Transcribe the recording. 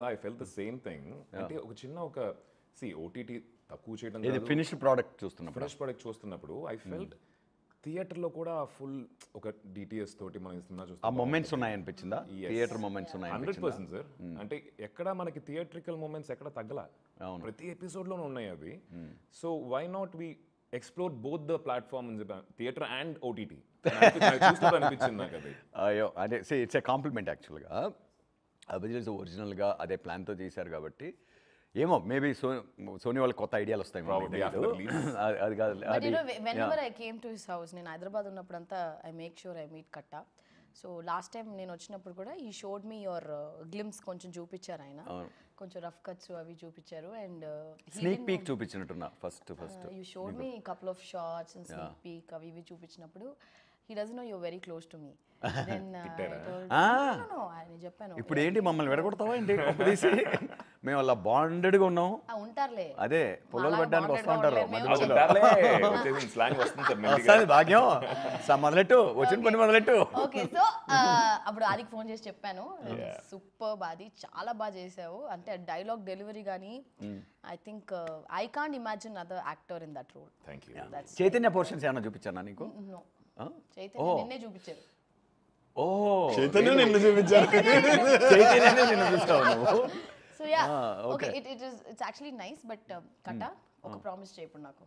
I felt the same thing. అంటే ఒక చిన్న ఓటీటీ తక్కువ చేయడం ఇది ఫినిష్డ్ ప్రోడక్ట్ చూస్తున్నప్పుడు ఫినిష్ ప్రొడక్ట్ చూస్తున్నప్పుడు ఐ ఫెల్ట్ థియేటర్లో కూడా ఫుల్ ఒక డిటిఎస్ తోటి మనం సినిమా ఆ చూస్తాం. మొమెంట్స్ ఉన్నాయనిపించిందా? Theatre moments 100% sir. అంటే ఎక్కడ మనకి థియేట్రికల్ మూమెంట్స్ ఎక్కడ తగ్గల, ప్రతి ఎపిసోడ్లోనూ ఉన్నాయి అవి. So why not we explore both the platform theatre and OTT చూసినప్పుడు అనిపించింది నాకు అది. అయ్యో అదే ఇట్స్ ఏ కాంప్లిమెంట్ యాక్చువల్గా. అభిజిత్ ఒరిజినల్గా అదే ప్లాన్తో చేశారు కాబట్టి ఏమో మేబీ సోనీ వాళ్ళకి కొత్త ఐడియాలు వస్తాయి. అది కాదు. whenever I came to his house, నేను హైదరాబాద్ ఉన్నప్పుడంతా I make sure I meet Katta. So last time నేను వచ్చినప్పుడు కూడా ఈ షోడ్ మీ యువర్ గ్లిమ్స్ కొంచెం చూపించారు ఆయన, కొంచెం రఫ్ కట్స్ అవి చూపించారు. అండ్ స్నీక్ పీక్ చూపించినట్టున్నా first you showed me couple of shorts and sneak peek అవి ఇవి చూపించినప్పుడు he doesn't know you're very close to me. Then I told no అని చెప్పాను. ఇప్పుడు ఏంటి మమ్మల్ని విడగొడతావా ఏంటి? తీసి మేము అలా బాండెడ్గా ఉన్నాం. ఉంటారులే అదే పొలాలు పెట్టడానికి వస్తూ ఉంటారు భాగ్యం మొదలెట్టు వచ్చిన పని మొదలెట్టు. ఓకే, సో అప్పుడు ఆదికి ఫోన్ చేసి చెప్పాను, సూపర్ బాది, చాలా బాగా చేసావు. అంటే డైలాగ్ డెలివరీ కానీ I think I can't imagine other actor in that role. Chaitanya portions ఏమన్నా చూపించానా నీకు? చైతన్య నిన్నే చూపించారు. ఓ చైతన్య నిన్ను చూపించారు. చైతన్యనే నిన్ను చూస్తావు నువ్వు. So yeah, okay, it's actually nice. But కట్ట ఒక ప్రామిస్ చేయప్పుడు నాకు